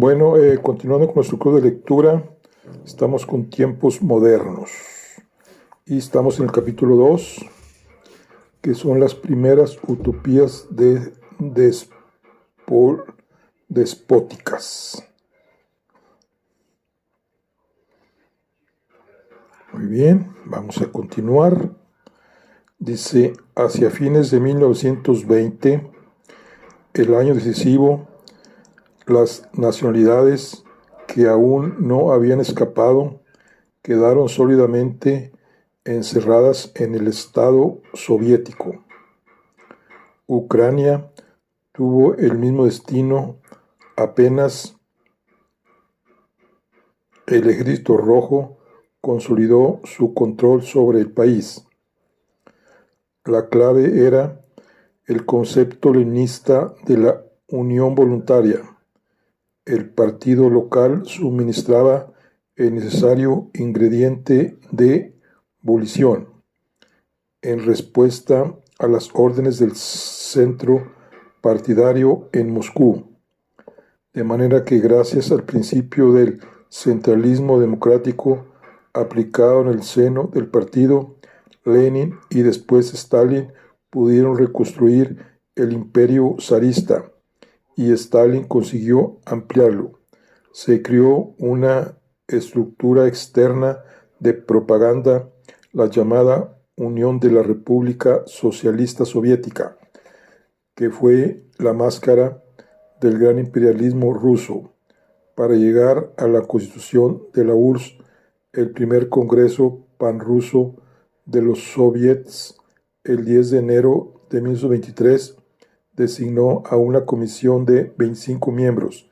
Bueno, continuando con nuestro club de lectura, estamos con tiempos modernos y estamos en el capítulo 2, que son las primeras utopías despóticas. Muy bien, vamos a continuar. Dice, hacia fines de 1920, el año decisivo, las nacionalidades que aún no habían escapado quedaron sólidamente encerradas en el Estado soviético. Ucrania tuvo el mismo destino apenas el Ejército Rojo consolidó su control sobre el país. La clave era el concepto leninista de la unión voluntaria. El partido local suministraba el necesario ingrediente de volición en respuesta a las órdenes del centro partidario en Moscú, de manera que gracias al principio del centralismo democrático aplicado en el seno del partido, Lenin y después Stalin pudieron reconstruir el imperio zarista y Stalin consiguió ampliarlo. Se creó una estructura externa de propaganda, la llamada Unión de la República Socialista Soviética, que fue la máscara del gran imperialismo ruso, para llegar a la constitución de la URSS, el primer congreso panruso de los soviets, el 10 de enero de 1923, designó a una comisión de 25 miembros,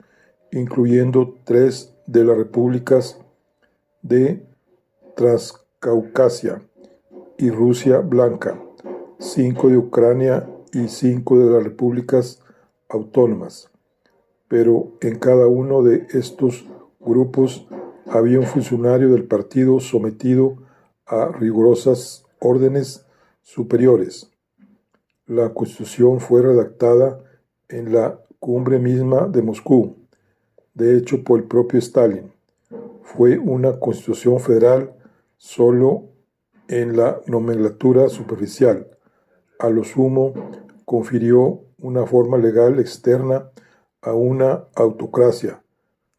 incluyendo 3 de las repúblicas de Transcaucasia y Rusia Blanca, 5 de Ucrania y 5 de las repúblicas autónomas. Pero en cada uno de estos grupos había un funcionario del partido sometido a rigurosas órdenes superiores. La Constitución fue redactada en la cumbre misma de Moscú, de hecho por el propio Stalin. Fue una Constitución federal solo en la nomenclatura superficial. A lo sumo, confirió una forma legal externa a una autocracia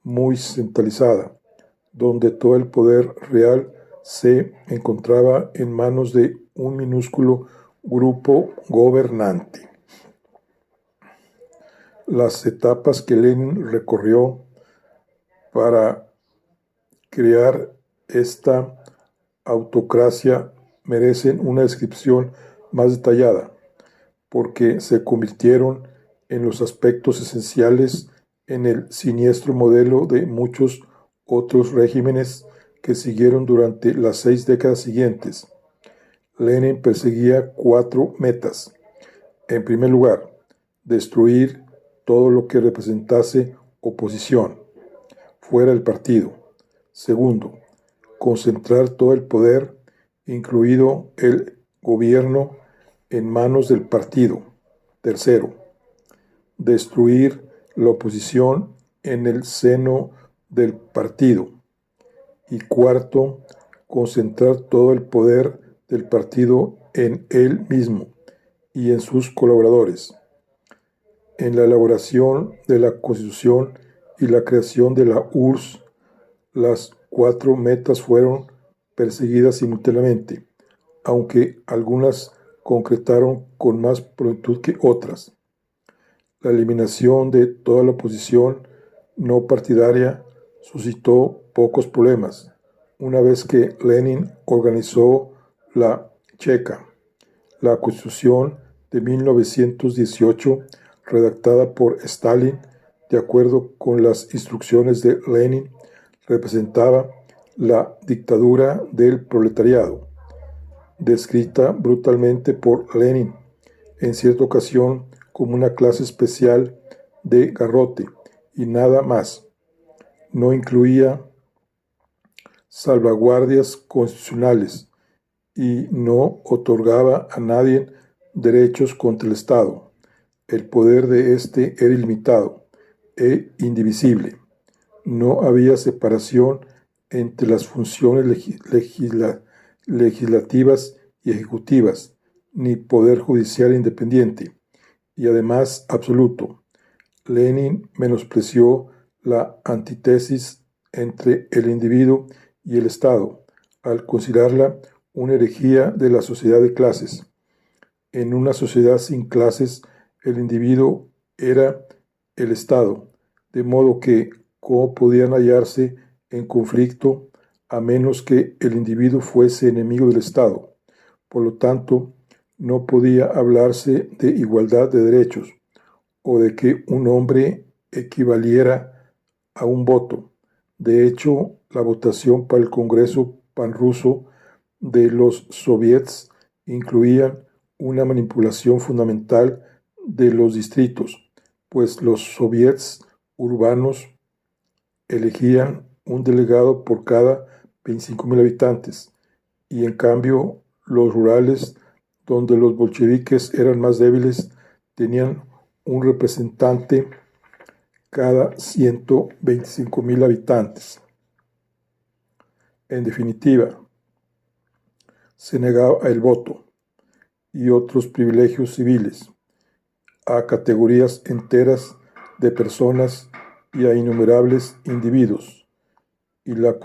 muy centralizada, donde todo el poder real se encontraba en manos de un minúsculo grupo gobernante. Las etapas que Lenin recorrió para crear esta autocracia merecen una descripción más detallada, porque se convirtieron en los aspectos esenciales en el siniestro modelo de muchos otros regímenes que siguieron durante las 6 décadas siguientes. Lenin perseguía 4 metas. En primer lugar, destruir todo lo que representase oposición, fuera del partido. Segundo, concentrar todo el poder, incluido el gobierno, en manos del partido. Tercero, destruir la oposición en el seno del partido. Y cuarto, concentrar todo el poder del partido en él mismo y en sus colaboradores. En la elaboración de la Constitución y la creación de la URSS, las 4 metas fueron perseguidas simultáneamente, aunque algunas concretaron con más prontitud que otras. La eliminación de toda la oposición no partidaria suscitó pocos problemas, una vez que Lenin organizó la Checa, la Constitución de 1918, redactada por Stalin, de acuerdo con las instrucciones de Lenin, representaba la dictadura del proletariado, descrita brutalmente por Lenin, en cierta ocasión como una clase especial de garrote y nada más. No incluía salvaguardias constitucionales y no otorgaba a nadie derechos contra el Estado. El poder de éste era ilimitado e indivisible. No había separación entre las funciones legislativas y ejecutivas, ni poder judicial independiente, y además absoluto. Lenin menospreció la antítesis entre el individuo y el Estado, al considerarla una herejía de la sociedad de clases. En una sociedad sin clases, el individuo era el Estado, de modo que cómo podían hallarse en conflicto a menos que el individuo fuese enemigo del Estado. Por lo tanto, no podía hablarse de igualdad de derechos o de que un hombre equivaliera a un voto. De hecho, la votación para el Congreso panruso de los soviets incluía una manipulación fundamental de los distritos, pues los soviets urbanos elegían un delegado por cada 25.000 habitantes, y en cambio los rurales, donde los bolcheviques eran más débiles, tenían un representante cada 125.000 habitantes. En definitiva, se negaba el voto y otros privilegios civiles a categorías enteras de personas y a innumerables individuos, y la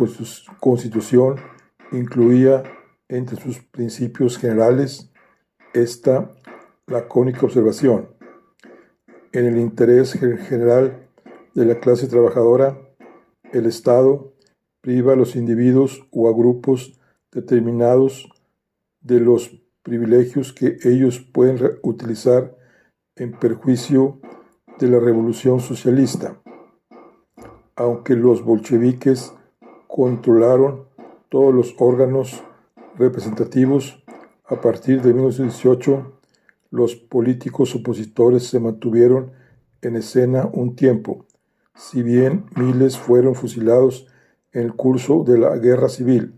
Constitución incluía entre sus principios generales esta lacónica observación: en el interés general de la clase trabajadora, el Estado priva a los individuos o a grupos determinados de los privilegios que ellos pueden utilizar en perjuicio de la revolución socialista. Aunque los bolcheviques controlaron todos los órganos representativos, a partir de 1918, los políticos opositores se mantuvieron en escena un tiempo, si bien miles fueron fusilados en el curso de la Guerra Civil.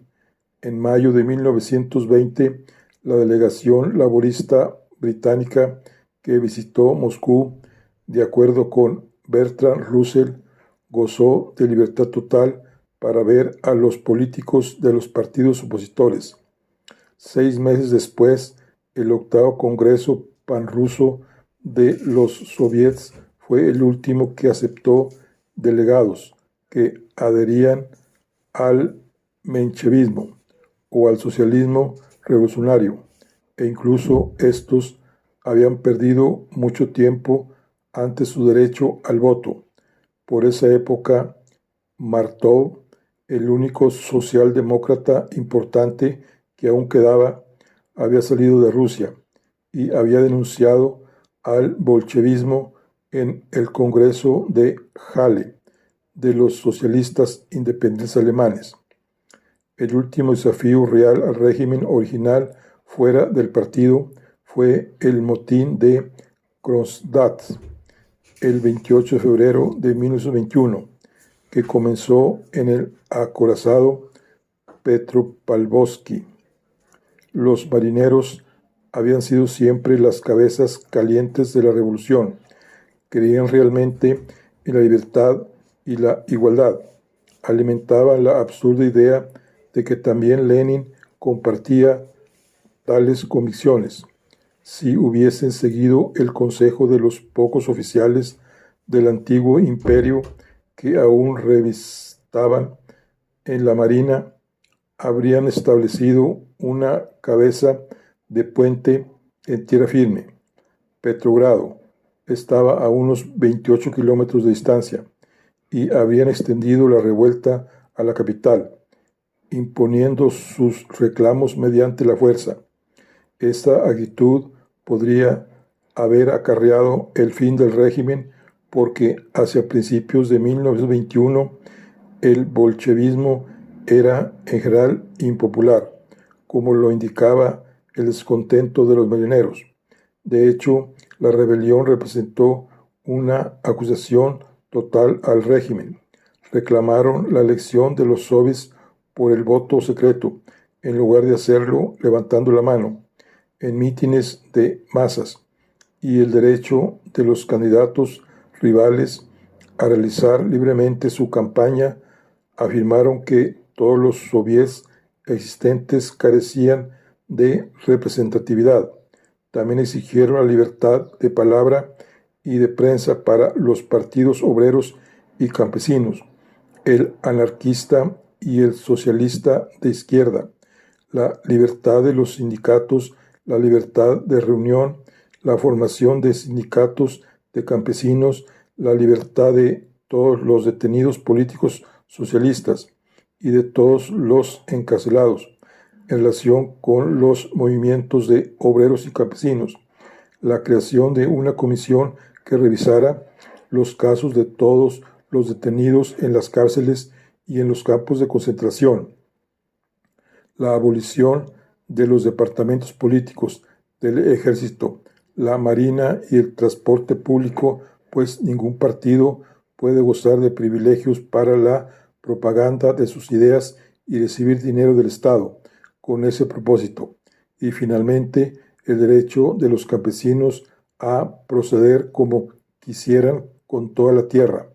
En mayo de 1920, la delegación laborista británica que visitó Moscú, de acuerdo con Bertrand Russell, gozó de libertad total para ver a los políticos de los partidos opositores. 6 meses después, el octavo Congreso Panruso de los Soviets fue el último que aceptó delegados que adherían al menchevismo o al socialismo revolucionario, e incluso estos habían perdido mucho tiempo antes su derecho al voto. Por esa época, Martov, el único socialdemócrata importante que aún quedaba, había salido de Rusia y había denunciado al bolchevismo en el Congreso de Halle de los socialistas independientes alemanes. El último desafío real al régimen original fuera del partido fue el motín de Kronstadt, el 28 de febrero de 1921, que comenzó en el acorazado Petropavlovsky. Los marineros habían sido siempre las cabezas calientes de la revolución. Creían realmente en la libertad y la igualdad. Alimentaban la absurda idea de que también Lenin compartía tales convicciones. Si hubiesen seguido el consejo de los pocos oficiales del antiguo imperio que aún revistaban en la marina, habrían establecido una cabeza de puente en tierra firme. Petrogrado estaba a unos 28 kilómetros de distancia y habían extendido la revuelta a la capital, imponiendo sus reclamos mediante la fuerza. Esta actitud podría haber acarreado el fin del régimen, porque hacia principios de 1921 el bolchevismo era en general impopular, como lo indicaba el descontento de los marineros. De hecho, la rebelión representó una acusación total al régimen. Reclamaron la elección de los soviets por el voto secreto, en lugar de hacerlo levantando la mano, en mítines de masas, y el derecho de los candidatos rivales a realizar libremente su campaña, afirmaron que todos los soviets existentes carecían de representatividad. También exigieron la libertad de palabra y de prensa para los partidos obreros y campesinos, el anarquista y el socialista de izquierda, la libertad de los sindicatos, la libertad de reunión, la formación de sindicatos de campesinos, la libertad de todos los detenidos políticos socialistas y de todos los encarcelados en relación con los movimientos de obreros y campesinos, la creación de una comisión que revisara los casos de todos los detenidos en las cárceles y en los campos de concentración, la abolición de los departamentos políticos del ejército, la marina y el transporte público, pues ningún partido puede gozar de privilegios para la propaganda de sus ideas y recibir dinero del Estado con ese propósito. Y finalmente, el derecho de los campesinos a proceder como quisieran con toda la tierra.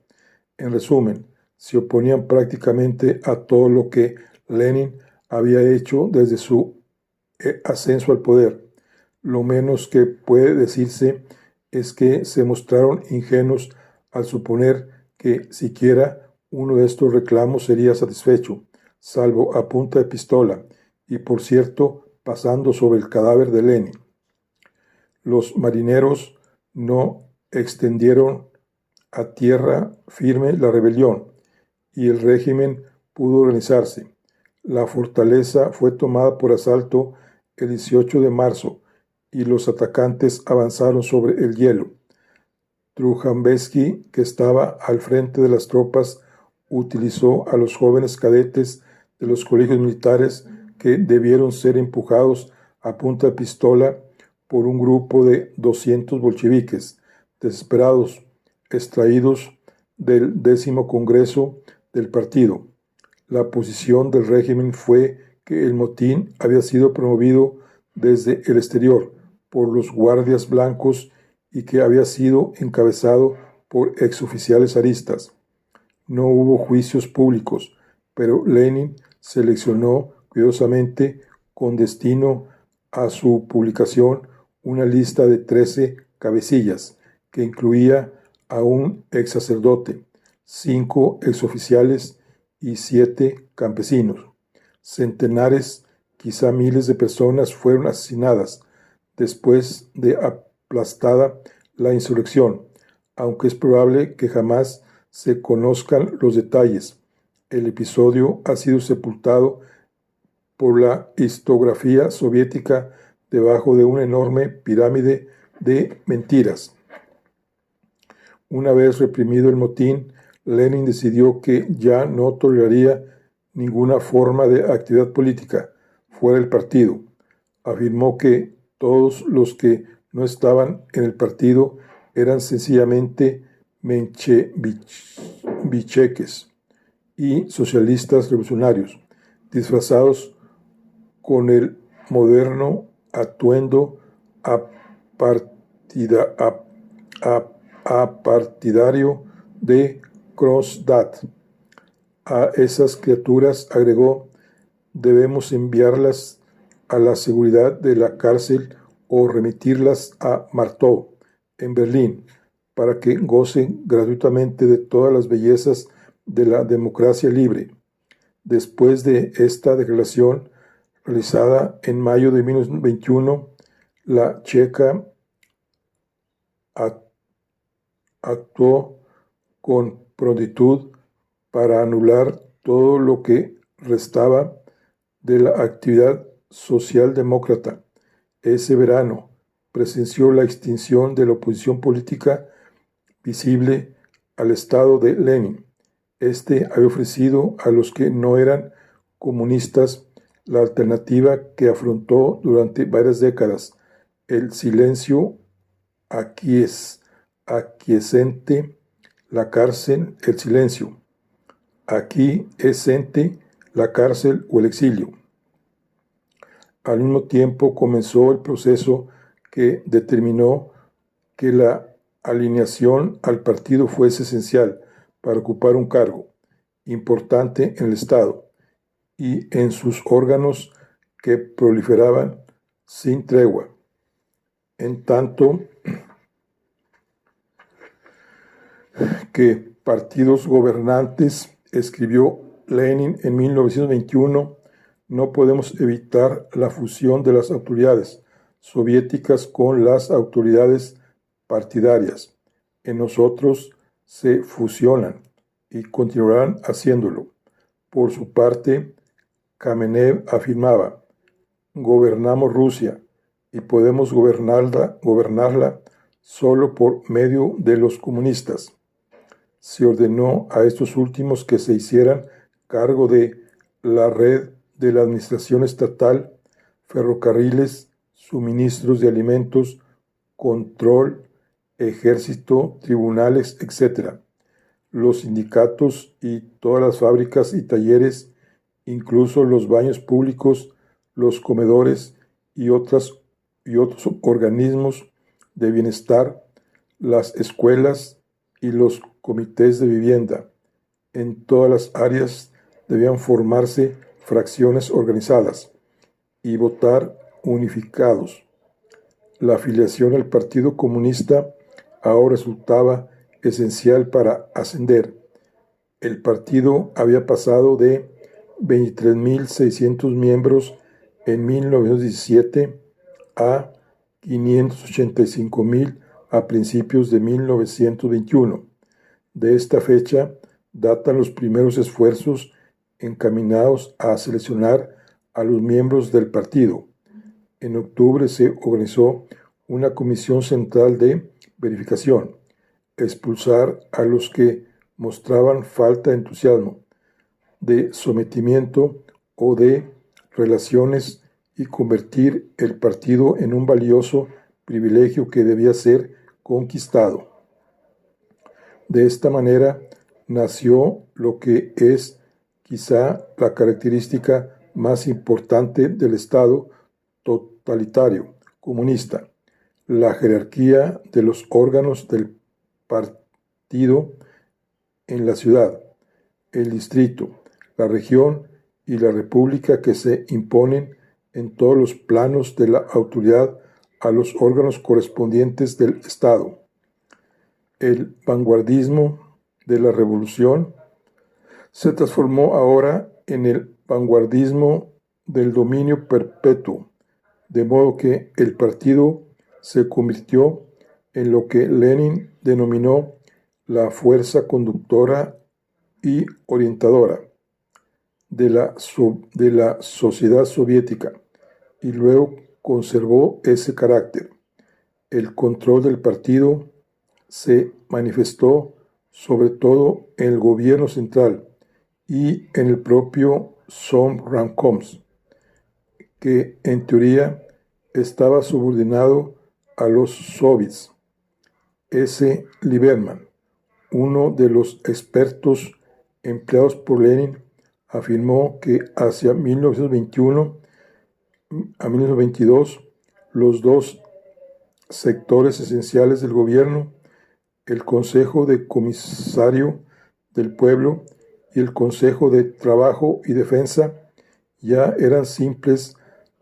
En resumen, se oponían prácticamente a todo lo que Lenin había hecho desde su ascenso al poder. Lo menos que puede decirse es que se mostraron ingenuos al suponer que siquiera uno de estos reclamos sería satisfecho, salvo a punta de pistola, y por cierto, pasando sobre el cadáver de Lenin. Los marineros no extendieron a tierra firme la rebelión y el régimen pudo organizarse. La fortaleza fue tomada por asalto el 18 de marzo y los atacantes avanzaron sobre el hielo. Trujambesky, que estaba al frente de las tropas, utilizó a los jóvenes cadetes de los colegios militares que debieron ser empujados a punta de pistola por un grupo de 200 bolcheviques desesperados, extraídos del 10º Congreso del partido. La posición del régimen fue que el motín había sido promovido desde el exterior por los guardias blancos y que había sido encabezado por exoficiales zaristas. No hubo juicios públicos, pero Lenin seleccionó cuidadosamente, con destino a su publicación, una lista de 13 cabecillas, que incluía a un ex sacerdote, 5 exoficiales y 7 campesinos. Centenares, quizá miles de personas fueron asesinadas después de aplastada la insurrección, aunque es probable que jamás se conozcan los detalles. El episodio ha sido sepultado por la historiografía soviética debajo de una enorme pirámide de mentiras. Una vez reprimido el motín, Lenin decidió que ya no toleraría ninguna forma de actividad política fuera del partido. Afirmó que todos los que no estaban en el partido eran sencillamente mencheviques y socialistas revolucionarios, disfrazados con el moderno atuendo apartidario de Kronstadt. A esas criaturas, agregó, debemos enviarlas a la seguridad de la cárcel o remitirlas a Martow, en Berlín, para que gocen gratuitamente de todas las bellezas de la democracia libre. Después de esta declaración, realizada en mayo de 1921, la Checa actuó con prontitud para anular todo lo que restaba de la actividad socialdemócrata. Ese verano presenció la extinción de la oposición política visible al Estado de Lenin. Este había ofrecido a los que no eran comunistas la alternativa que afrontó durante varias décadas: el silencio aquiescente, la cárcel, el silencio aquiescente, la cárcel o el exilio. Al mismo tiempo comenzó el proceso que determinó que la alineación al partido fuese esencial para ocupar un cargo importante en el Estado y en sus órganos que proliferaban sin tregua. En tanto que partidos gobernantes, escribió Lenin en 1921, no podemos evitar la fusión de las autoridades soviéticas con las autoridades partidarias. En nosotros se fusionan y continuarán haciéndolo. Por su parte, Kamenev afirmaba: gobernamos Rusia y podemos gobernarla solo por medio de los comunistas. Se ordenó a estos últimos que se hicieran cargo de la red de la administración estatal, ferrocarriles, suministros de alimentos, control, ejército, tribunales, etc. Los sindicatos y todas las fábricas y talleres, incluso los baños públicos, los comedores y otros organismos de bienestar, las escuelas y los comités de vivienda. En todas las áreas debían formarse fracciones organizadas y votar unificados. La afiliación al Partido Comunista ahora resultaba esencial para ascender. El partido había pasado de 23.600 miembros en 1917 a 585.000 a principios de 1921. De esta fecha datan los primeros esfuerzos encaminados a seleccionar a los miembros del partido. En octubre se organizó una comisión central de verificación, expulsar a los que mostraban falta de entusiasmo, de sometimiento o de relaciones y convertir el partido en un valioso privilegio que debía ser conquistado. De esta manera nació lo que es quizá la característica más importante del Estado totalitario comunista: la jerarquía de los órganos del partido en la ciudad, el distrito, la región y la república, que se imponen en todos los planos de la autoridad a los órganos correspondientes del Estado. El vanguardismo de la revolución se transformó ahora en el vanguardismo del dominio perpetuo, de modo que el partido se convirtió en lo que Lenin denominó la fuerza conductora y orientadora de la sociedad soviética, y luego conservó ese carácter. El control del partido se manifestó sobre todo en el gobierno central y en el propio Совнаркомs, que en teoría estaba subordinado a los soviets. S. Lieberman, uno de los expertos empleados por Lenin, afirmó que hacia 1921 a 1922 los dos sectores esenciales del gobierno, el Consejo de Comisario del Pueblo y el Consejo de Trabajo y Defensa, ya eran simples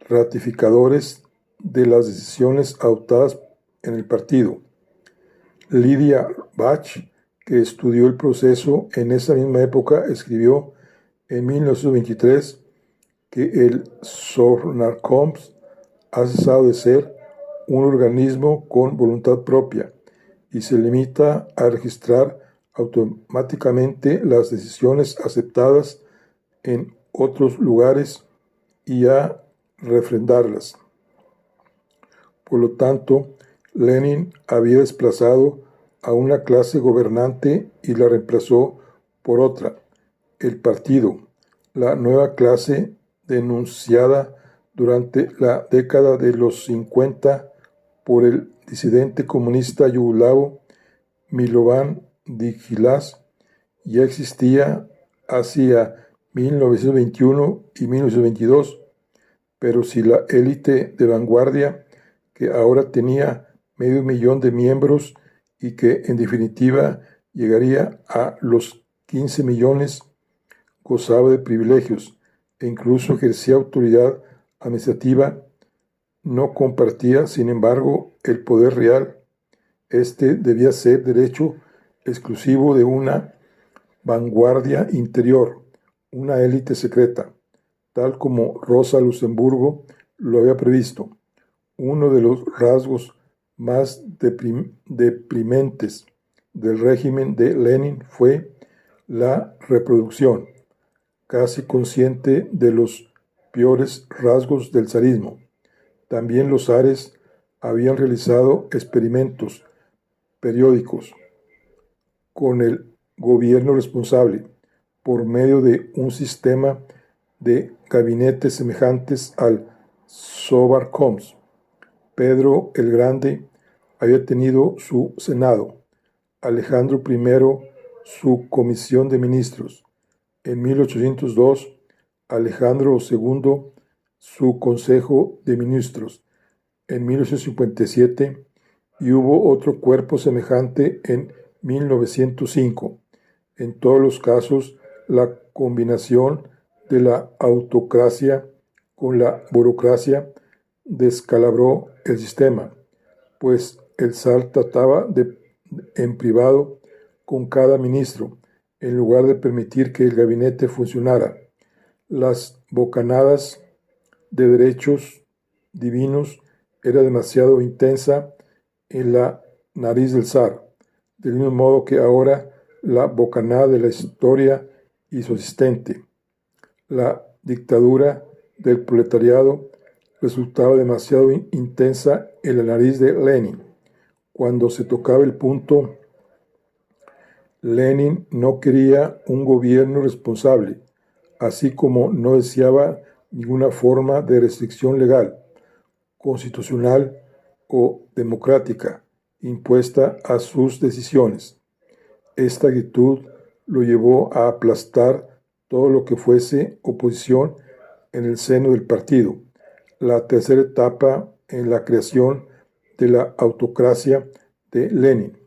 ratificadores de las decisiones adoptadas en el partido. Lydia Bach, que estudió el proceso en esa misma época, escribió en 1923 que el Совнаркомs ha cesado de ser un organismo con voluntad propia y se limita a registrar automáticamente las decisiones aceptadas en otros lugares y a refrendarlas. Por lo tanto, Lenin había desplazado a una clase gobernante y la reemplazó por otra, el partido, la nueva clase denunciada durante la década de los 50 por el disidente comunista yugoslavo Milovan Djilas, ya existía hacia 1921 y 1922, pero si la élite de vanguardia, que ahora tenía 500.000 de miembros y que en definitiva llegaría a los 15 millones, gozaba de privilegios e incluso ejercía autoridad administrativa. No compartía, sin embargo, el poder real. Este debía ser derecho exclusivo de una vanguardia interior, una élite secreta, tal como Rosa Luxemburgo lo había previsto. Uno de los rasgos más deprimentes del régimen de Lenin fue la reproducción, casi consciente de los peores rasgos del zarismo. También los zares habían realizado experimentos periódicos con el gobierno responsable por medio de un sistema de gabinetes semejantes al Sovarcoms. Pedro el Grande había tenido su Senado, Alejandro I su Comisión de Ministros, en 1802 Alejandro II su Consejo de Ministros, en 1857 y hubo otro cuerpo semejante en 1905. En todos los casos, la combinación de la autocracia con la burocracia descalabró el sistema, pues el zar trataba en privado con cada ministro, en lugar de permitir que el gabinete funcionara. Las bocanadas de derechos divinos era demasiado intensa en la nariz del zar, del mismo modo que ahora la bocanada de la historia y su asistente. La dictadura del proletariado resultaba demasiado intensa en la nariz de Lenin. Cuando se tocaba el punto, Lenin no quería un gobierno responsable, así como no deseaba ninguna forma de restricción legal, constitucional o democrática impuesta a sus decisiones. Esta actitud lo llevó a aplastar todo lo que fuese oposición en el seno del partido. La tercera etapa en la creación de la autocracia de Lenin.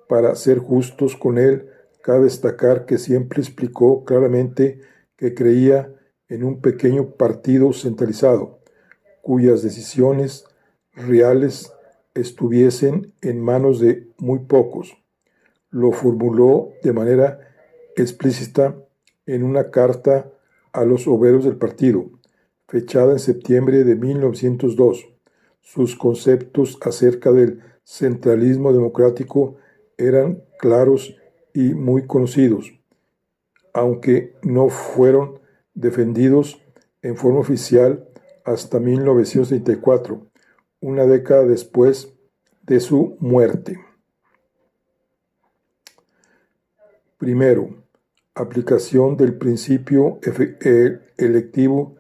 Para ser justos con él, cabe destacar que siempre explicó claramente que creía en un pequeño partido centralizado, cuyas decisiones reales estuviesen en manos de muy pocos. Lo formuló de manera explícita en una carta a los obreros del partido, fechada en septiembre de 1902. Sus conceptos acerca del centralismo democrático eran claros y muy conocidos, aunque no fueron defendidos en forma oficial hasta 1934, una década después de su muerte. Primero, aplicación del principio electivo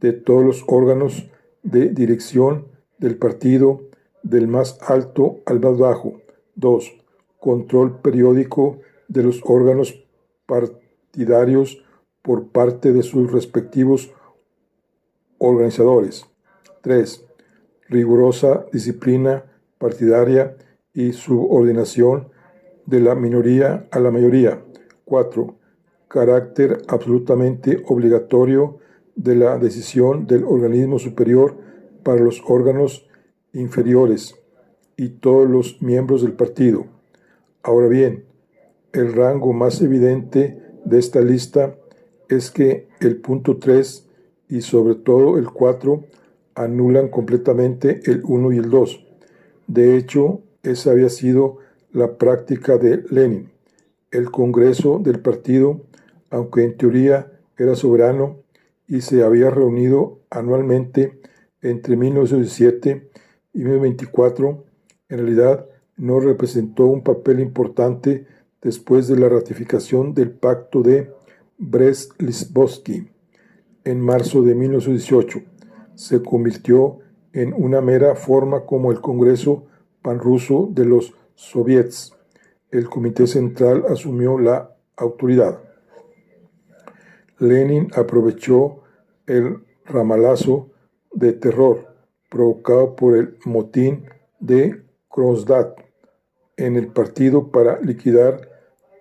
de todos los órganos de dirección del partido, del más alto al más bajo. 2. Control periódico de los órganos partidarios por parte de sus respectivos organizadores. 3. Rigurosa disciplina partidaria y subordinación de la minoría a la mayoría. 4. Carácter absolutamente obligatorio de la decisión del organismo superior para los órganos inferiores y todos los miembros del partido. Ahora bien, el rango más evidente de esta lista es que el punto 3 y sobre todo el 4 anulan completamente el 1 y el 2. De hecho, esa había sido la práctica de Lenin. El Congreso del partido, aunque en teoría era soberano y se había reunido anualmente entre 1917 y 1924, en realidad no representó un papel importante después de la ratificación del Pacto de Brest-Litovsk en marzo de 1918. Se convirtió en una mera forma como el Congreso panruso de los soviets. El Comité Central asumió la autoridad. Lenin aprovechó el ramalazo de terror provocado por el motín de Kronstadt en el partido para liquidar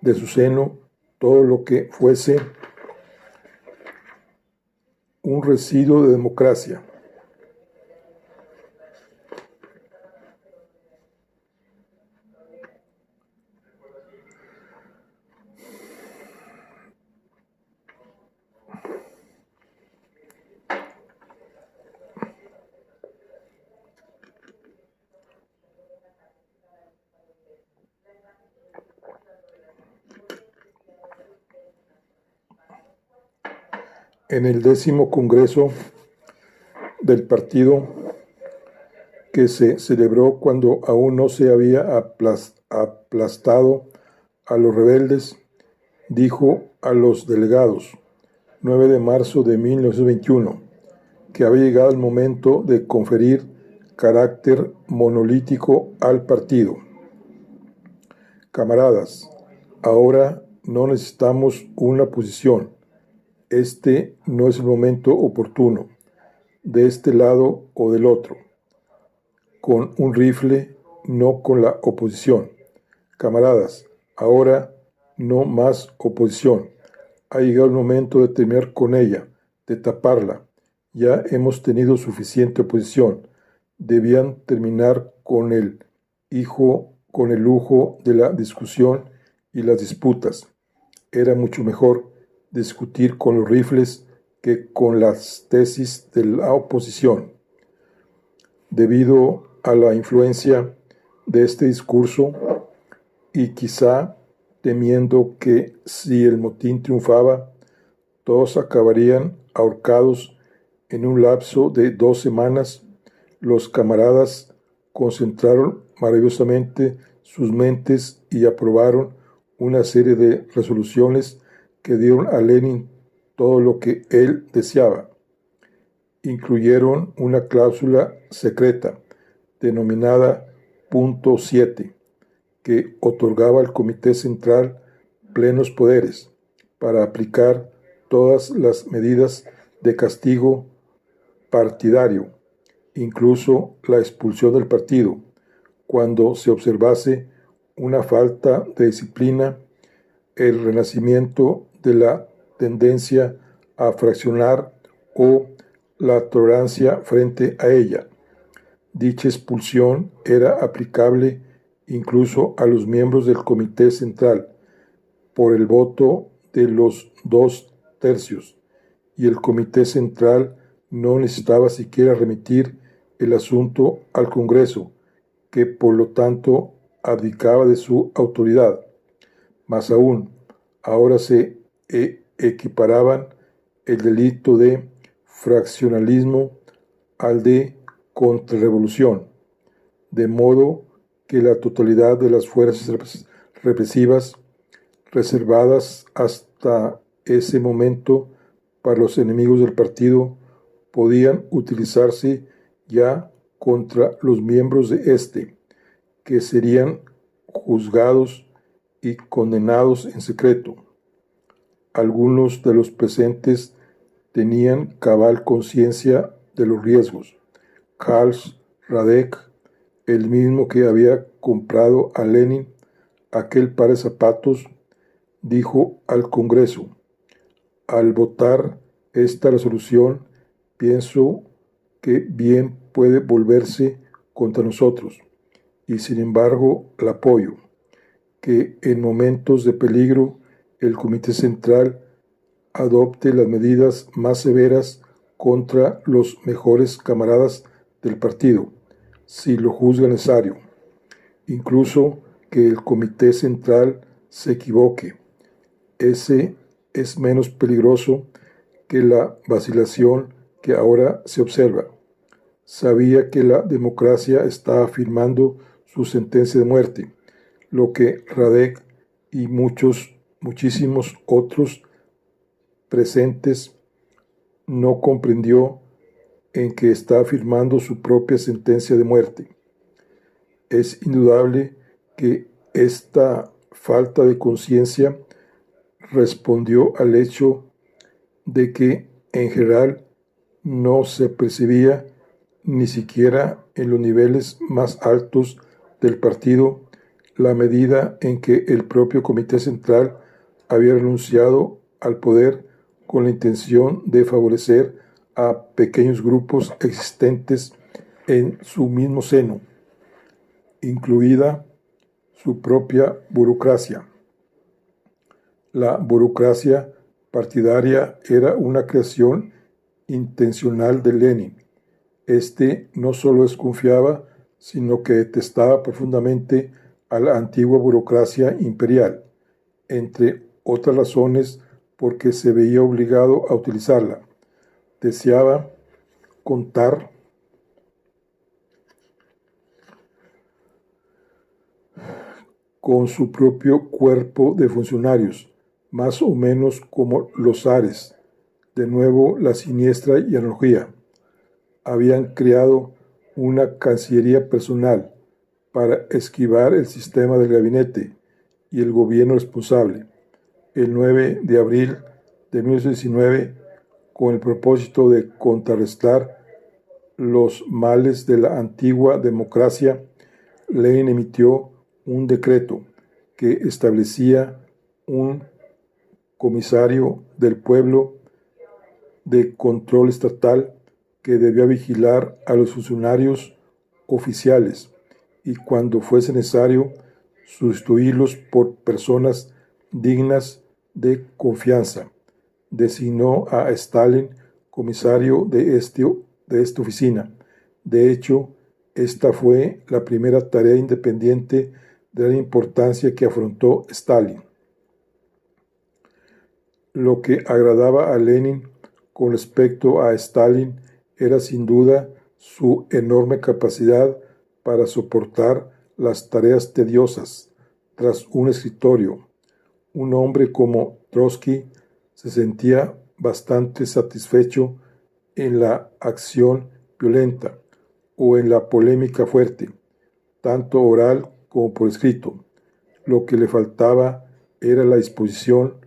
de su seno todo lo que fuese un residuo de democracia. En el 10º Congreso del partido, que se celebró cuando aún no se había aplastado a los rebeldes, dijo a los delegados, 9 de marzo de 1921, que había llegado el momento de conferir carácter monolítico al partido. Camaradas, ahora no necesitamos una posición. Este no es el momento oportuno, de este lado o del otro, con un rifle, no con la oposición. Camaradas, ahora no más oposición. Ha llegado el momento de terminar con ella, de taparla. Ya hemos tenido suficiente oposición. Debían terminar con el lujo de la discusión y las disputas. Era mucho mejor discutir con los rifles que con las tesis de la oposición. Debido a la influencia de este discurso y quizá temiendo que si el motín triunfaba, todos acabarían ahorcados en un lapso de 2 semanas, los camaradas concentraron maravillosamente sus mentes y aprobaron una serie de resoluciones que dieron a Lenin todo lo que él deseaba. Incluyeron una cláusula secreta denominada Punto 7, que otorgaba al Comité Central plenos poderes para aplicar todas las medidas de castigo partidario, incluso la expulsión del partido, cuando se observase una falta de disciplina, el renacimiento de la tendencia a fraccionar o la tolerancia frente a ella. Dicha expulsión era aplicable incluso a los miembros del Comité Central por el voto de los 2/3, y el Comité Central no necesitaba siquiera remitir el asunto al Congreso, que por lo tanto abdicaba de su autoridad. Más aún, ahora se equiparaban el delito de fraccionalismo al de contrarrevolución, de modo que la totalidad de las fuerzas represivas reservadas hasta ese momento para los enemigos del partido podían utilizarse ya contra los miembros de este, que serían juzgados y condenados en secreto. Algunos de los presentes tenían cabal conciencia de los riesgos. Karl Radek, el mismo que había comprado a Lenin aquel par de zapatos, dijo al Congreso: al votar esta resolución, pienso que bien puede volverse contra nosotros, y sin embargo la apoyo, que en momentos de peligro el Comité Central adopte las medidas más severas contra los mejores camaradas del partido, si lo juzga necesario, incluso que el Comité Central se equivoque. Ese es menos peligroso que la vacilación que ahora se observa. Sabía que la democracia estaba firmando su sentencia de muerte, lo que Radek y muchísimos otros presentes no comprendió, en que estaba firmando su propia sentencia de muerte. Es indudable que esta falta de conciencia respondió al hecho de que en general no se percibía ni siquiera en los niveles más altos del partido la medida en que el propio Comité Central había renunciado al poder con la intención de favorecer a pequeños grupos existentes en su mismo seno, incluida su propia burocracia. La burocracia partidaria era una creación intencional de Lenin. Este no solo desconfiaba, sino que detestaba profundamente a la antigua burocracia imperial, entre otras razones porque se veía obligado a utilizarla. Deseaba contar con su propio cuerpo de funcionarios, más o menos como los zares. De nuevo, la siniestra y analogía. Habían creado una cancillería personal para esquivar el sistema del gabinete y el gobierno responsable. El 9 de abril de 1919, con el propósito de contrarrestar los males de la antigua democracia, Lenin emitió un decreto que establecía un comisario del pueblo de control estatal que debía vigilar a los funcionarios oficiales y, cuando fuese necesario, sustituirlos por personas dignas de confianza. Designó a Stalin comisario de esta oficina. De hecho, esta fue la primera tarea independiente de gran importancia que afrontó Stalin. Lo que agradaba a Lenin con respecto a Stalin era sin duda su enorme capacidad para soportar las tareas tediosas tras un escritorio. Un hombre como Trotsky se sentía bastante satisfecho en la acción violenta o en la polémica fuerte, tanto oral como por escrito. Lo que le faltaba era la disposición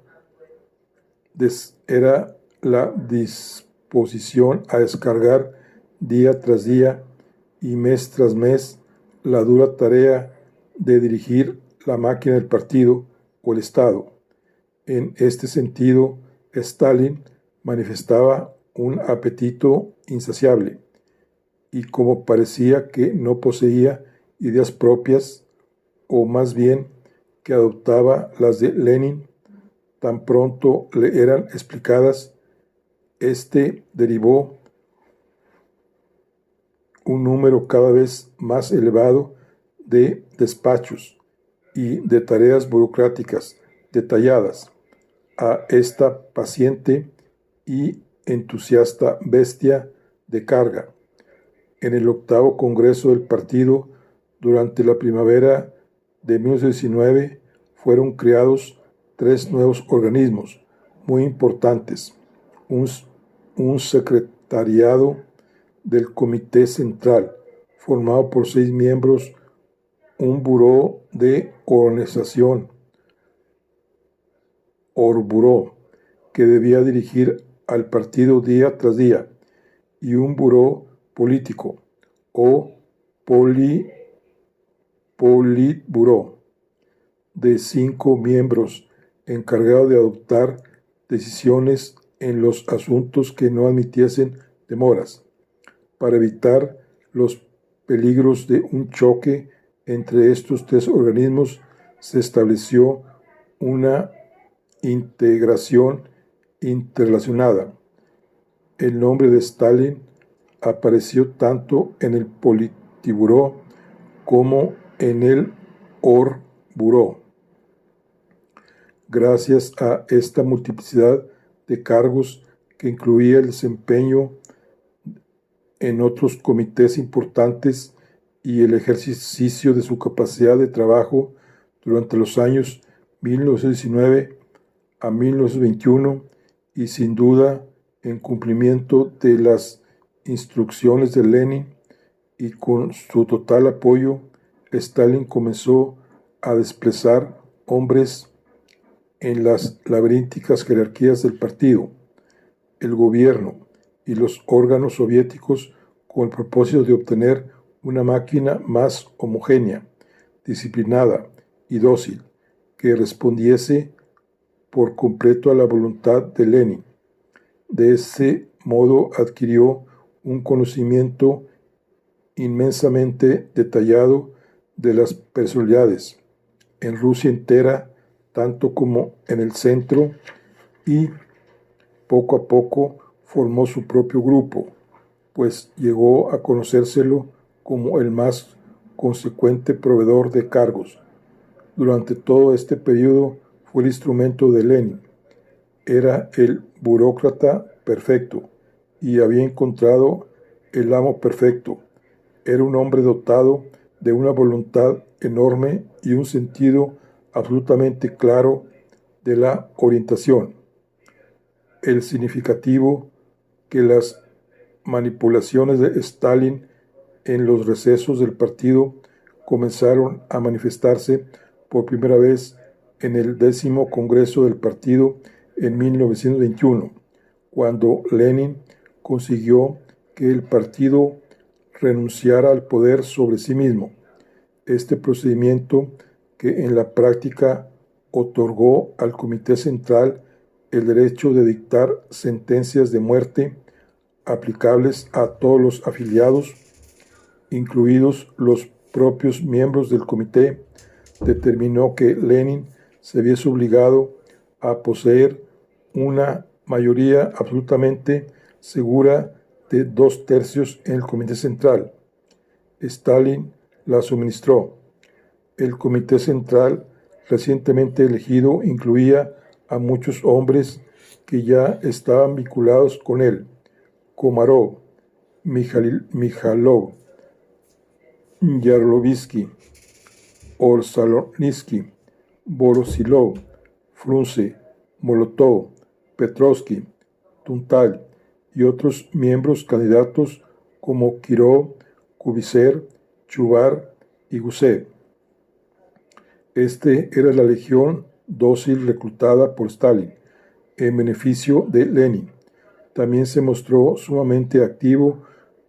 a descargar día tras día y mes tras mes la dura tarea de dirigir la máquina del partido o el Estado. En este sentido, Stalin manifestaba un apetito insaciable, y como parecía que no poseía ideas propias, o más bien que adoptaba las de Lenin, tan pronto le eran explicadas, derivó un número cada vez más elevado de despachos y de tareas burocráticas detalladas a esta paciente y entusiasta bestia de carga. En el 8º Congreso del Partido, durante la primavera de 1919, fueron creados 3 nuevos organismos muy importantes: un secretariado del Comité Central, formado por 6 miembros, un buró de organización, Orburó, que debía dirigir al partido día tras día, y un buró político, o Politburó, de 5 miembros, encargado de adoptar decisiones en los asuntos que no admitiesen demoras. Para evitar los peligros de un choque entre estos 3 organismos, se estableció una integración interrelacionada. El nombre de Stalin apareció tanto en el Politburó como en el Orburó. Gracias a esta multiplicidad de cargos, que incluía el desempeño en otros comités importantes y el ejercicio de su capacidad de trabajo durante los años 1919 a 1921, y sin duda en cumplimiento de las instrucciones de Lenin y con su total apoyo, Stalin comenzó a desplazar hombres en las laberínticas jerarquías del partido, el gobierno y los órganos soviéticos, con el propósito de obtener una máquina más homogénea, disciplinada y dócil, que respondiese por completo a la voluntad de Lenin. De ese modo adquirió un conocimiento inmensamente detallado de las personalidades en Rusia entera, tanto como en el centro, y poco a poco formó su propio grupo, pues llegó a conocérselo como el más consecuente proveedor de cargos. Durante todo este periodo fue el instrumento de Lenin. Era el burócrata perfecto y había encontrado el amo perfecto. Era un hombre dotado de una voluntad enorme y un sentido absolutamente claro de la orientación. El significativo que las manipulaciones de Stalin en los recesos del partido comenzaron a manifestarse por primera vez en el 10º Congreso del partido en 1921, cuando Lenin consiguió que el partido renunciara al poder sobre sí mismo. Este procedimiento, que en la práctica otorgó al Comité Central el derecho de dictar sentencias de muerte aplicables a todos los afiliados, incluidos los propios miembros del comité, determinó que Lenin se viese obligado a poseer una mayoría absolutamente segura de 2/3 en el Comité Central. Stalin la suministró. El Comité Central recientemente elegido incluía a muchos hombres que ya estaban vinculados con él: Komarov, Mijalov, Yarlovsky, Orsalonsky, Voroshilov, Frunze, Molotov, Petrovsky, Tuntal y otros miembros candidatos como Kirov, Kubicer, Chubar y Gusev. Era la legión dócil reclutada por Stalin en beneficio de Lenin. También se mostró sumamente activo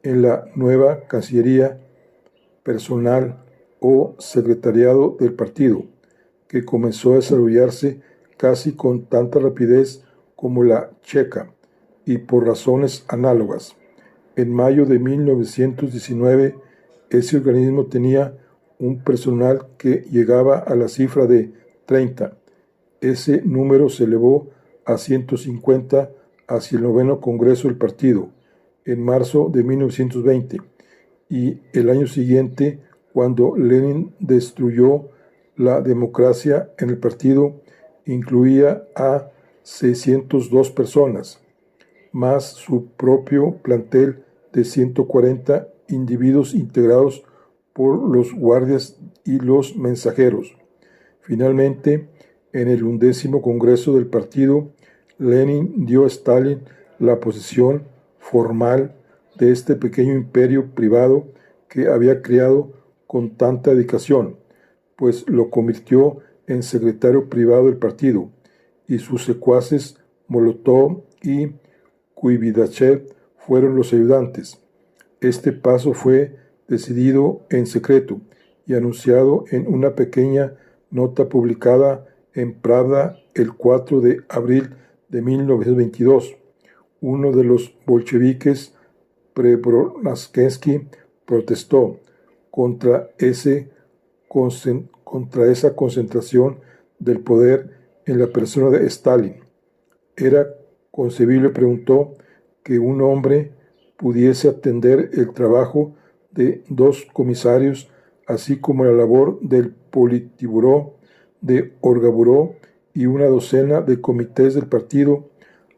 en la nueva Cancillería Personal o Secretariado del partido, que comenzó a desarrollarse casi con tanta rapidez como la checa, y por razones análogas. En mayo de 1919, ese organismo tenía un personal que llegaba a la cifra de 30. Ese número se elevó a 150 hacia el 9º Congreso del partido, en marzo de 1920, y el año siguiente, cuando Lenin destruyó la democracia en el partido, incluía a 602 personas, más su propio plantel de 140 individuos integrados por los guardias y los mensajeros. Finalmente, en el 11º Congreso del partido, Lenin dio a Stalin la posesión formal de este pequeño imperio privado que había creado con tanta dedicación, pues lo convirtió en secretario privado del partido, y sus secuaces Molotov y Kuividachev fueron los ayudantes. Este paso fue decidido en secreto y anunciado en una pequeña nota publicada en Pravda el 4 de abril de 1922. Uno de los bolcheviques, Preobrazhensky, protestó contra esa concentración del poder en la persona de Stalin. ¿Era concebible, preguntó, que un hombre pudiese atender el trabajo de 2 comisarios, así como la labor del Politburó, de Orgaburó y una docena de comités del partido?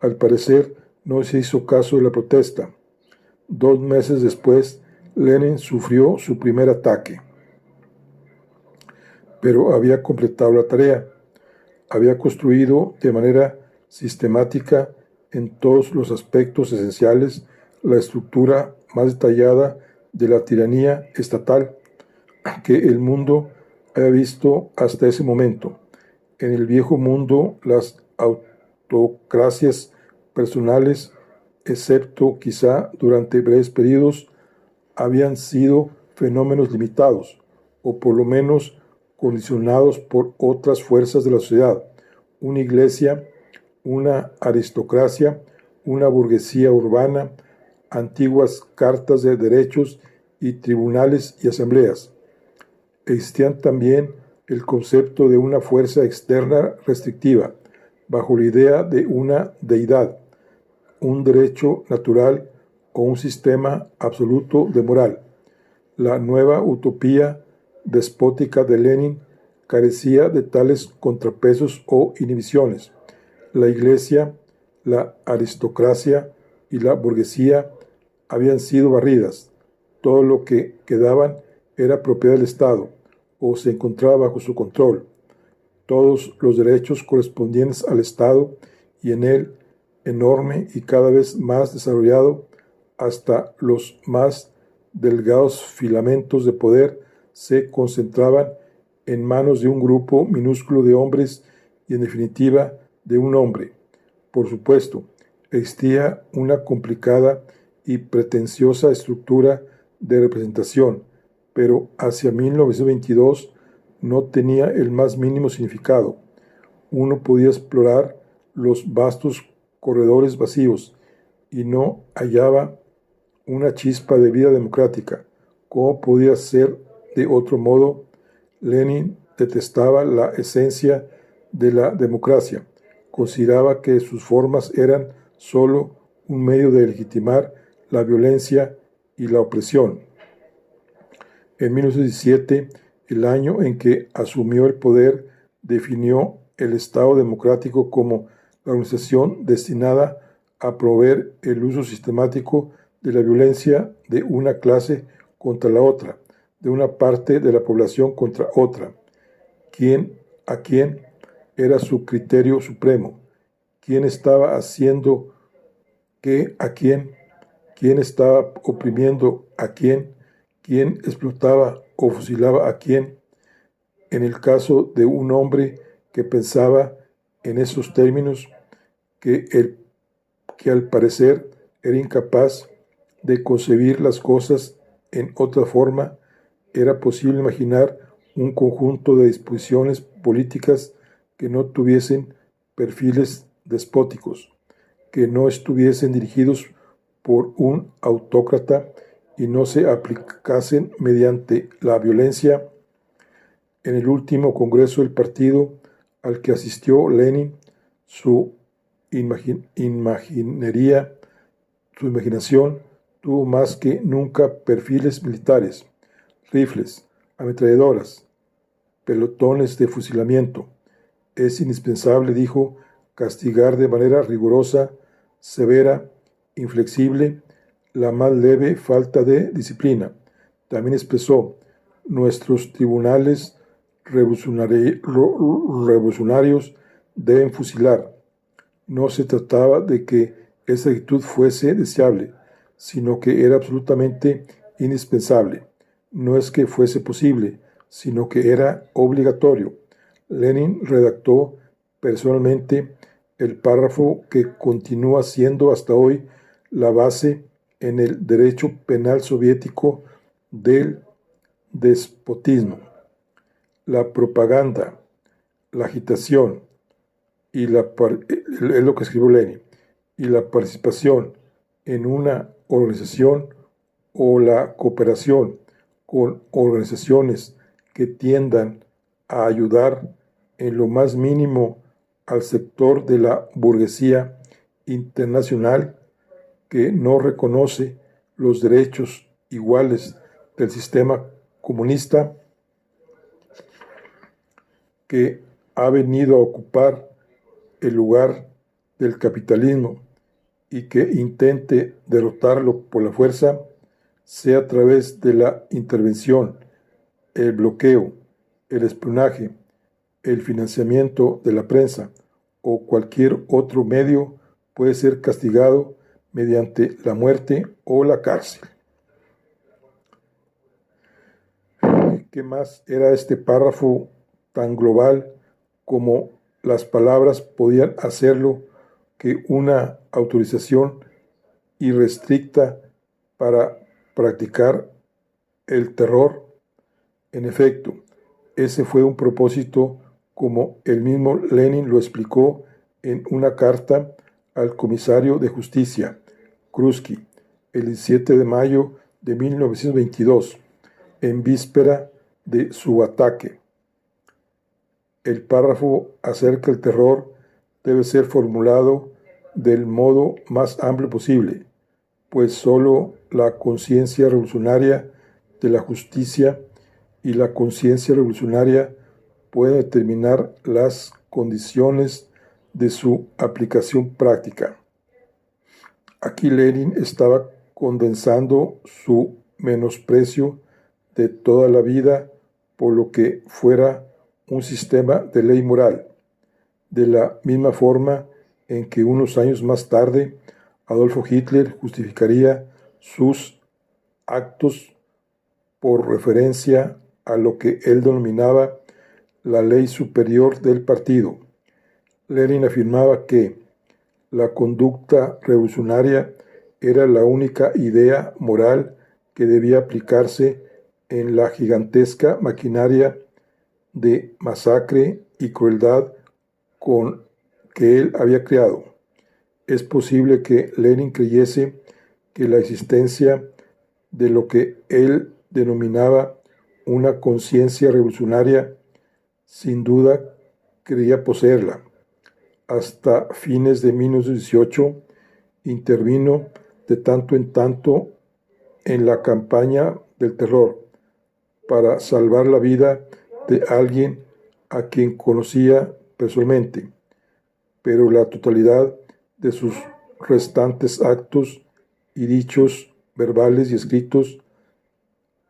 Al parecer, no se hizo caso de la protesta. 2 meses después, Lenin sufrió su primer ataque. Pero había completado la tarea. Había construido de manera sistemática en todos los aspectos esenciales la estructura más detallada de la tiranía estatal que el mundo había visto hasta ese momento. En el viejo mundo, las autocracias personales, excepto quizá durante breves periodos, habían sido fenómenos limitados, o por lo menos condicionados por otras fuerzas de la sociedad, una iglesia, una aristocracia, una burguesía urbana, antiguas cartas de derechos y tribunales y asambleas. Existían también el concepto de una fuerza externa restrictiva, bajo la idea de una deidad, un derecho natural o un sistema absoluto de moral. La nueva utopía despótica de Lenin carecía de tales contrapesos o inhibiciones. La iglesia, la aristocracia y la burguesía habían sido barridas. Todo lo que quedaban era propiedad del Estado o se encontraba bajo su control. Todos los derechos correspondientes al Estado y en él, enorme y cada vez más desarrollado, hasta los más delgados filamentos de poder, se concentraban en manos de un grupo minúsculo de hombres y, en definitiva, de un hombre. Por supuesto, existía una complicada y pretenciosa estructura de representación, pero hacia 1922 no tenía el más mínimo significado. Uno podía explorar los vastos corredores vacíos y no hallaba una chispa de vida democrática. ¿Cómo podía ser de otro modo? Lenin detestaba la esencia de la democracia. Consideraba que sus formas eran sólo un medio de legitimar la violencia y la opresión. En 1917, el año en que asumió el poder, definió el Estado democrático como la organización destinada a promover el uso sistemático de la violencia de una clase contra la otra, de una parte de la población contra otra. ¿Quién era su criterio supremo? ¿Quién estaba haciendo qué a quién? ¿Quién estaba oprimiendo a quién? ¿Quién explotaba o fusilaba a quién? En el caso de un hombre que pensaba en esos términos, que al parecer era incapaz de concebir las cosas en otra forma, era posible imaginar un conjunto de disposiciones políticas que no tuviesen perfiles despóticos, que no estuviesen dirigidos por un autócrata y no se aplicasen mediante la violencia. En el último congreso del partido al que asistió Lenin, su imaginación tuvo más que nunca perfiles militares, rifles, ametralladoras, pelotones de fusilamiento. Es indispensable, dijo, castigar de manera rigurosa, severa, inflexible, la más leve falta de disciplina. También expresó: nuestros tribunales revolucionarios deben fusilar. No se trataba de que esa actitud fuese deseable, sino que era absolutamente indispensable. No es que fuese posible, sino que era obligatorio. Lenin redactó personalmente el párrafo que continúa siendo hasta hoy la base en el derecho penal soviético del despotismo. La propaganda, la agitación y es lo que escribió Lenin, y la participación en una organización o la cooperación con organizaciones que tiendan a ayudar en lo más mínimo al sector de la burguesía internacional que no reconoce los derechos iguales del sistema comunista, que ha venido a ocupar el lugar del capitalismo y que intente derrotarlo por la fuerza, sea a través de la intervención, el bloqueo, el espionaje, el financiamiento de la prensa o cualquier otro medio, puede ser castigado mediante la muerte o la cárcel. ¿Qué más era este párrafo tan global como las palabras podían hacerlo que una autorización irrestricta para practicar el terror? En efecto, Ese fue un propósito, como el mismo Lenin lo explicó en una carta al comisario de justicia, Krusky, el 17 de mayo de 1922, en víspera de su ataque. El párrafo acerca del terror debe ser formulado del modo más amplio posible, pues sólo la conciencia revolucionaria de la justicia y la conciencia revolucionaria pueden determinar las condiciones de su aplicación práctica. Aquí Lenin estaba condensando su menosprecio de toda la vida por lo que fuera un sistema de ley moral, de la misma forma en que unos años más tarde Adolfo Hitler justificaría sus actos por referencia a lo que él denominaba la ley superior del partido. Lenin afirmaba que la conducta revolucionaria era la única idea moral que debía aplicarse en la gigantesca maquinaria de masacre y crueldad con que él había creado. Es posible que Lenin creyese que la existencia de lo que él denominaba una conciencia revolucionaria, sin duda creía poseerla. Hasta fines de 1918 intervino de tanto en tanto en la campaña del terror para salvar la vida de alguien a quien conocía personalmente, pero la totalidad de sus restantes actos y dichos verbales y escritos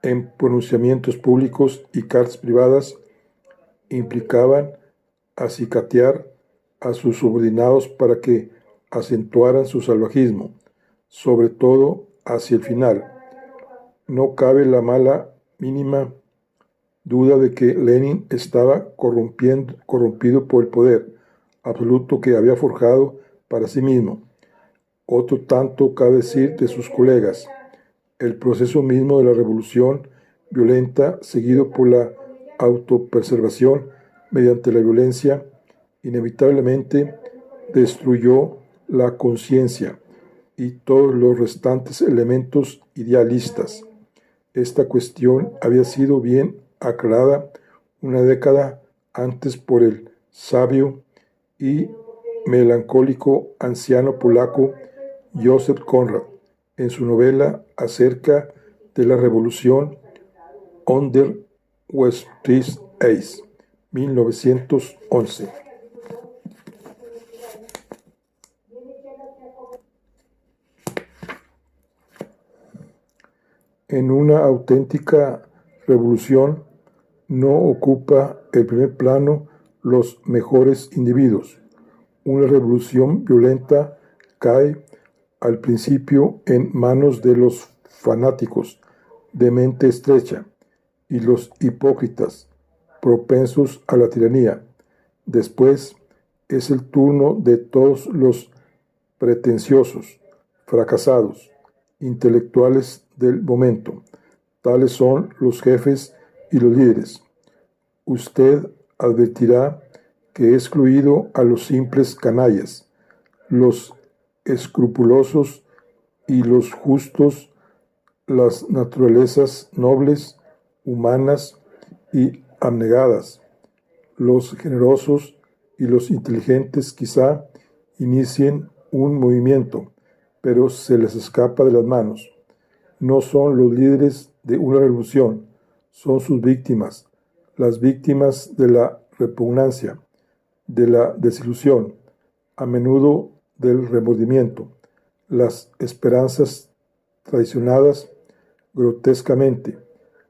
en pronunciamientos públicos y cartas privadas implicaban acicatear a sus subordinados para que acentuaran su salvajismo, sobre todo hacia el final. No cabe la mínima duda de que Lenin estaba corrompido por el poder absoluto que había forjado para sí mismo. Otro tanto cabe decir de sus colegas. El proceso mismo de la revolución violenta, seguido por la autopreservación mediante la violencia, inevitablemente destruyó la conciencia y todos los restantes elementos idealistas. Esta cuestión había sido bien aclarada una década antes por el sabio y melancólico anciano polaco Joseph Conrad en su novela acerca de la revolución Under Westrich Eis, 1911. En una auténtica revolución no ocupa el primer plano los mejores individuos. Una revolución violenta cae al principio en manos de los fanáticos de mente estrecha y los hipócritas propensos a la tiranía. Después es el turno de todos los pretenciosos, fracasados, intelectuales del momento. Tales son los jefes y los líderes. Usted advertirá que he excluido a los simples canallas, los escrupulosos y los justos, las naturalezas nobles, humanas y abnegadas, los generosos y los inteligentes quizá inicien un movimiento, pero se les escapa de las manos. No son los líderes de una revolución, son sus víctimas, las víctimas de la repugnancia, de la desilusión, a menudo del remordimiento, las esperanzas traicionadas grotescamente,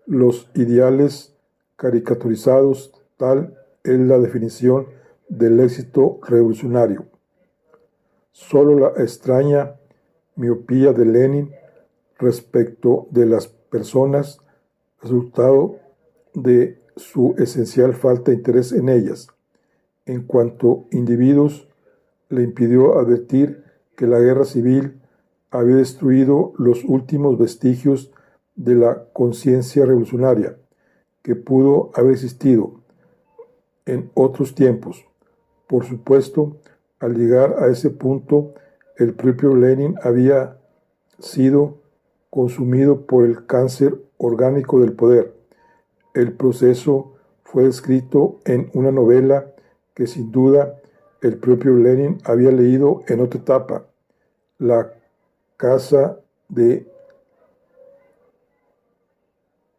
los ideales caricaturizados. Tal es la definición del éxito revolucionario. Solo la extraña miopía de Lenin respecto de las personas, resultado de su esencial falta de interés en ellas, en cuanto individuos, le impidió advertir que la guerra civil había destruido los últimos vestigios de la conciencia revolucionaria, que pudo haber existido en otros tiempos. Por supuesto, al llegar a ese punto, el propio Lenin había sido consumido por el cáncer orgánico del poder. El proceso fue descrito en una novela que sin duda el propio Lenin había leído en otra etapa, La casa de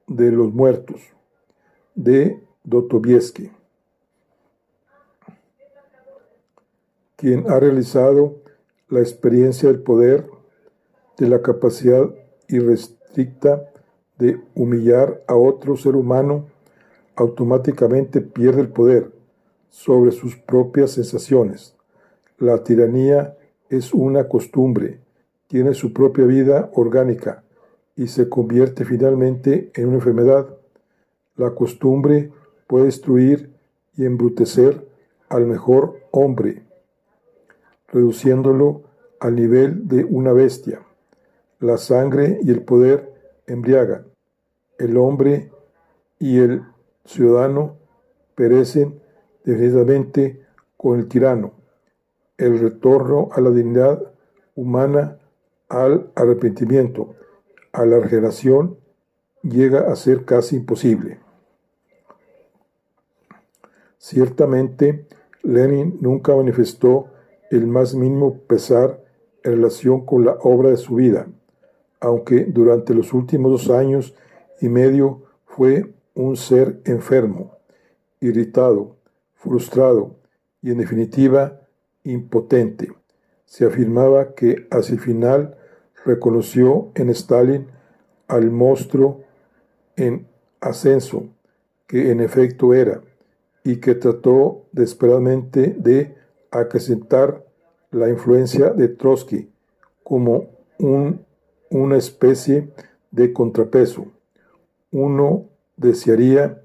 los muertos, de Dostoyevsky, quien ha realizado la experiencia del poder, de la capacidad irrestricta de humillar a otro ser humano, automáticamente pierde el poder sobre sus propias sensaciones. La tiranía es una costumbre, tiene su propia vida orgánica y se convierte finalmente en una enfermedad. La costumbre puede destruir y embrutecer al mejor hombre, reduciéndolo al nivel de una bestia. La sangre y el poder embriagan. El hombre y el ciudadano perecen definitivamente con el tirano. El retorno a la dignidad humana, al arrepentimiento, a la regeneración, llega a ser casi imposible. Ciertamente, Lenin nunca manifestó el más mínimo pesar en relación con la obra de su vida, aunque durante los últimos 2 años y medio fue un ser enfermo, irritado, frustrado y en definitiva impotente. Se afirmaba que hacia el final reconoció en Stalin al monstruo en ascenso, que en efecto era, y que trató desesperadamente de acrecentar la influencia de Trotsky como una especie de contrapeso. Uno desearía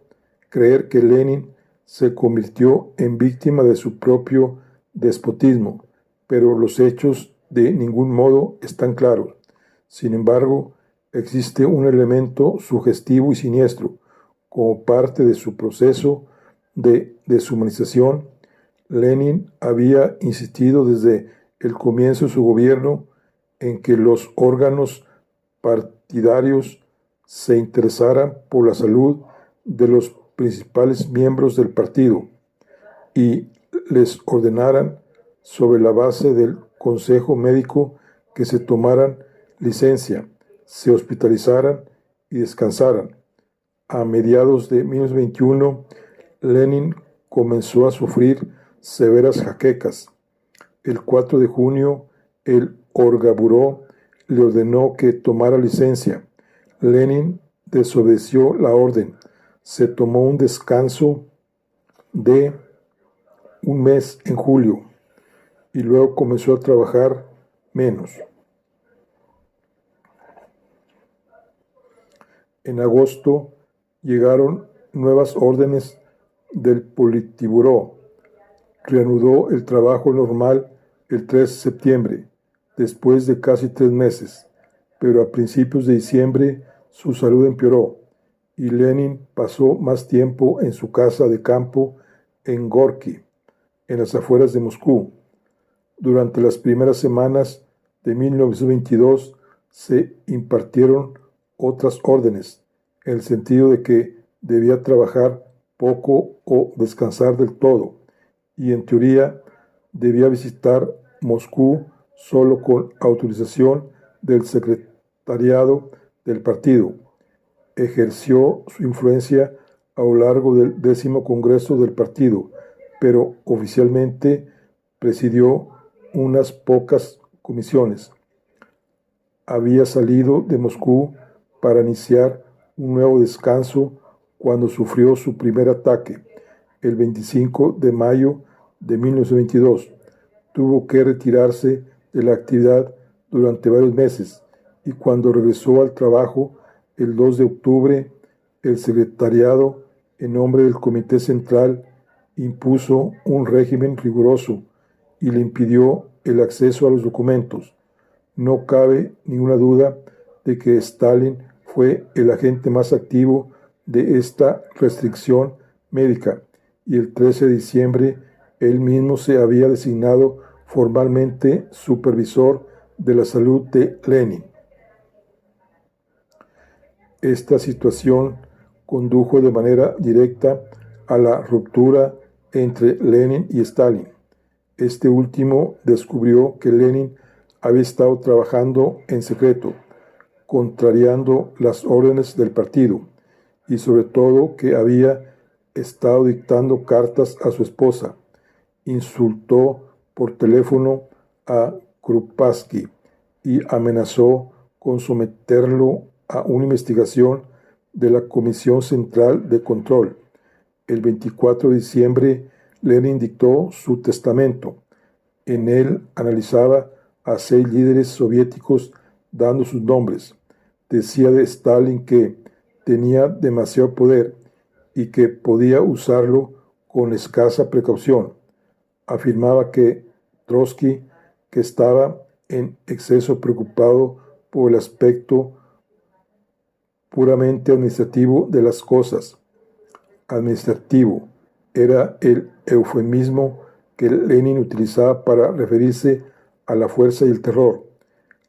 creer que Lenin se convirtió en víctima de su propio despotismo, pero los hechos de ningún modo están claros. Sin embargo, existe un elemento sugestivo y siniestro. Como parte de su proceso de deshumanización, Lenin había insistido desde el comienzo de su gobierno en que los órganos partidarios se interesaran por la salud de los principales miembros del partido y les ordenaran, sobre la base del consejo médico, que se tomaran licencia, se hospitalizaran y descansaran. A mediados de 1921, Lenin comenzó a sufrir severas jaquecas. El 4 de junio, el Orgaburó le ordenó que tomara licencia. Lenin desobedeció la orden. Se tomó un descanso de 1 mes en julio y luego comenzó a trabajar menos. En agosto llegaron nuevas órdenes del Politburó. Reanudó el trabajo normal el 3 de septiembre, después de casi 3 meses, pero a principios de diciembre su salud empeoró y Lenin pasó más tiempo en su casa de campo en Gorki, en las afueras de Moscú. Durante las primeras semanas de 1922 se impartieron otras órdenes, en el sentido de que debía trabajar poco o descansar del todo, y en teoría debía visitar Moscú solo con autorización del secretariado del partido. Ejerció su influencia a lo largo del 10º Congreso del partido, pero oficialmente presidió unas pocas comisiones. Había salido de Moscú para iniciar un nuevo descanso cuando sufrió su primer ataque, el 25 de mayo de 1922. Tuvo que retirarse de la actividad durante varios meses y cuando regresó al trabajo el 2 de octubre, el secretariado, en nombre del Comité Central, impuso un régimen riguroso y le impidió el acceso a los documentos. No cabe ninguna duda de que Stalin fue el agente más activo de esta restricción médica, y el 13 de diciembre él mismo se había designado formalmente supervisor de la salud de Lenin. Esta situación condujo de manera directa a la ruptura entre Lenin y Stalin. Este último descubrió que Lenin había estado trabajando en secreto, contrariando las órdenes del partido, y sobre todo que había estado dictando cartas a su esposa. Insultó por teléfono a Krupski y amenazó con someterlo a una investigación de la Comisión Central de Control. El 24 de diciembre, Lenin dictó su testamento. En él analizaba a 6 líderes soviéticos dando sus nombres. Decía de Stalin que tenía demasiado poder y que podía usarlo con escasa precaución. Afirmaba que Trotsky, que estaba en exceso preocupado por el aspecto puramente administrativo de las cosas. Administrativo era el eufemismo que Lenin utilizaba para referirse a la fuerza y el terror.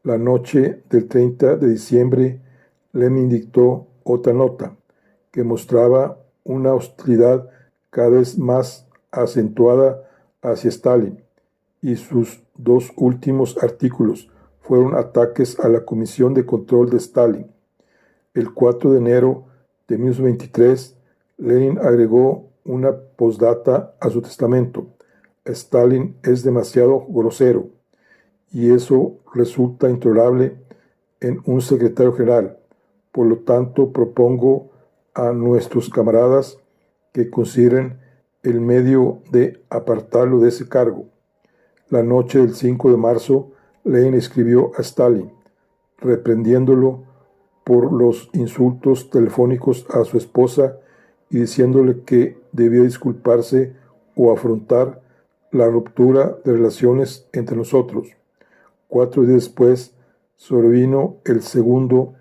La noche del 30 de diciembre, Lenin dictó otra nota que mostraba una hostilidad cada vez más acentuada hacia Stalin, y sus 2 últimos artículos fueron ataques a la Comisión de Control de Stalin. El 4 de enero de 1923, Lenin agregó una postdata a su testamento: Stalin es demasiado grosero, y eso resulta intolerable en un secretario general. Por lo tanto, propongo a nuestros camaradas que consideren el medio de apartarlo de ese cargo. La noche del 5 de marzo, Lenin escribió a Stalin, reprendiéndolo por los insultos telefónicos a su esposa y diciéndole que debía disculparse o afrontar la ruptura de relaciones entre nosotros. 4 días después sobrevino el segundo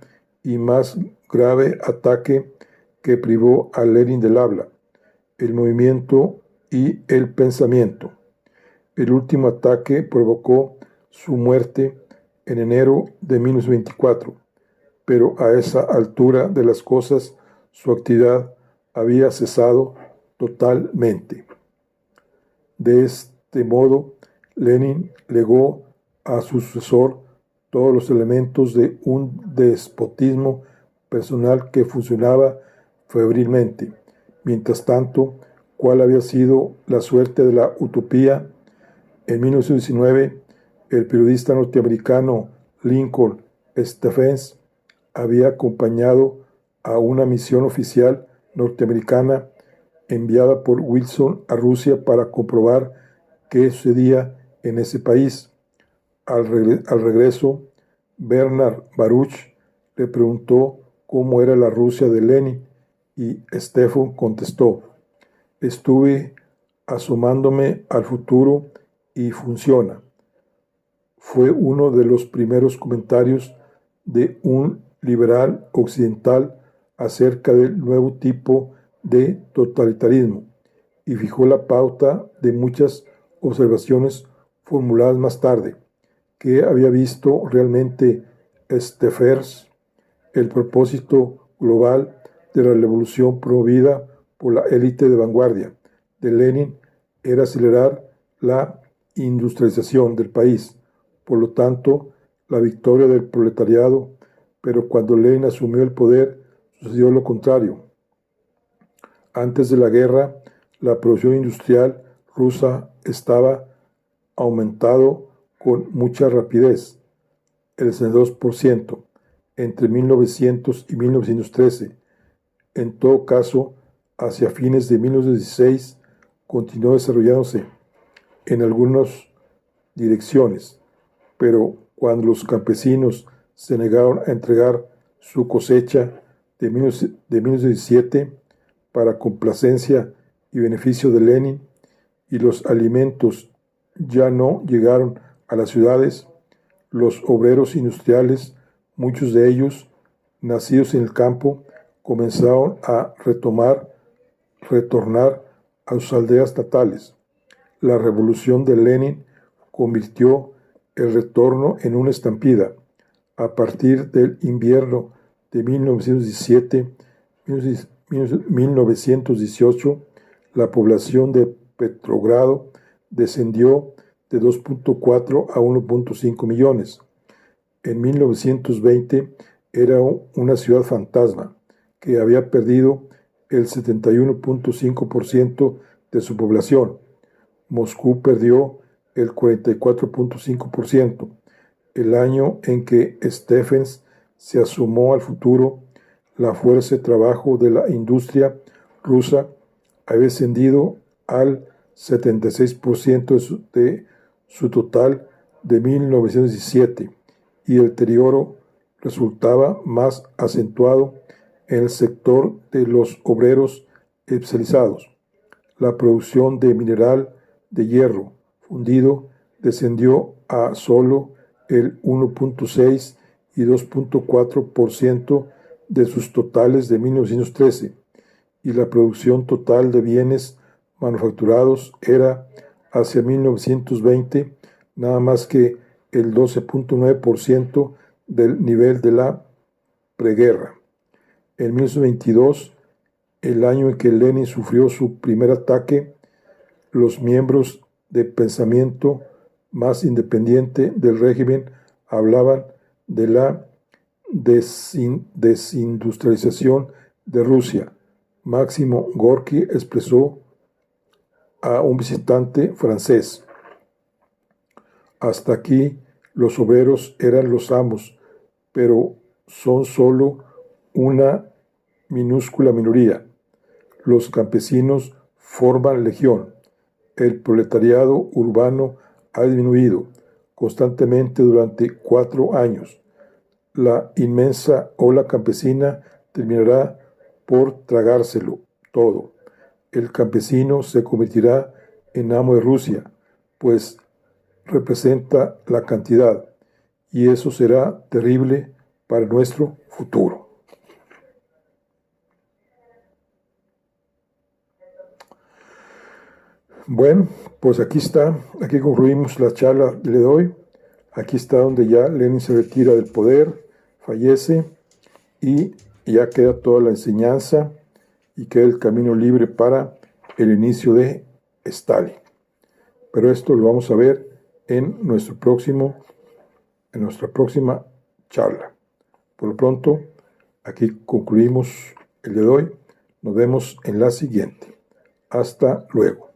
y más grave ataque que privó a Lenin del habla, el movimiento y el pensamiento. El último ataque provocó su muerte en enero de 1924, pero a esa altura de las cosas su actividad había cesado totalmente. De este modo, Lenin legó a su sucesor todos los elementos de un despotismo personal que funcionaba febrilmente. Mientras tanto, ¿cuál había sido la suerte de la utopía? En 1919, el periodista norteamericano Lincoln Stephens había acompañado a una misión oficial norteamericana enviada por Wilson a Rusia para comprobar qué sucedía en ese país. Al regreso, Bernard Baruch le preguntó cómo era la Rusia de Lenin y Stephen contestó: estuve asomándome al futuro y funciona. Fue uno de los primeros comentarios de un liberal occidental acerca del nuevo tipo de totalitarismo y fijó la pauta de muchas observaciones formuladas más tarde. ¿Qué había visto realmente Stephens? El propósito global de la revolución promovida por la élite de vanguardia de Lenin era acelerar la industrialización del país, por lo tanto, la victoria del proletariado, pero cuando Lenin asumió el poder, sucedió lo contrario. Antes de la guerra, la producción industrial rusa estaba aumentado con mucha rapidez, el 62%, entre 1900 y 1913. En todo caso, hacia fines de 1916, continuó desarrollándose en algunas direcciones, pero cuando los campesinos se negaron a entregar su cosecha de 1917 para complacencia y beneficio de Lenin, y los alimentos ya no llegaron a las ciudades, los obreros industriales, muchos de ellos nacidos en el campo, comenzaron a retornar a sus aldeas natales. La revolución de Lenin convirtió el retorno en una estampida. A partir del invierno de 1917-1918, la población de Petrogrado descendió de 2.4 a 1.5 millones. En 1920 era una ciudad fantasma que había perdido el 71.5% de su población. Moscú perdió el 44.5%. El año en que Stephens se asomó al futuro, la fuerza de trabajo de la industria rusa había descendido al 76% de su total de 1917, y el deterioro resultaba más acentuado en el sector de los obreros especializados. La producción de mineral de hierro fundido descendió a solo el 1.6 y 2.4% de sus totales de 1913, y la producción total de bienes manufacturados era hacia 1920 nada más que el 12.9% del nivel de la preguerra. En 1922, el año en que Lenin sufrió su primer ataque, los miembros de pensamiento más independiente del régimen hablaban de la desindustrialización de Rusia. Máximo Gorki expresó a un visitante francés: hasta aquí los obreros eran los amos, pero son solo una minúscula minoría. Los campesinos forman legión. El proletariado urbano ha disminuido constantemente durante 4 años. La inmensa ola campesina terminará por tragárselo todo. El campesino se convertirá en amo de Rusia, pues representa la cantidad, y eso será terrible para nuestro futuro. Bueno, pues aquí está, aquí concluimos la charla que le doy. Aquí está donde ya Lenin se retira del poder, fallece, y ya queda toda la enseñanza y queda el camino libre para el inicio de Stalin. Pero esto lo vamos a ver en nuestra próxima charla. Por lo pronto, aquí concluimos el de hoy. Nos vemos en la siguiente. Hasta luego.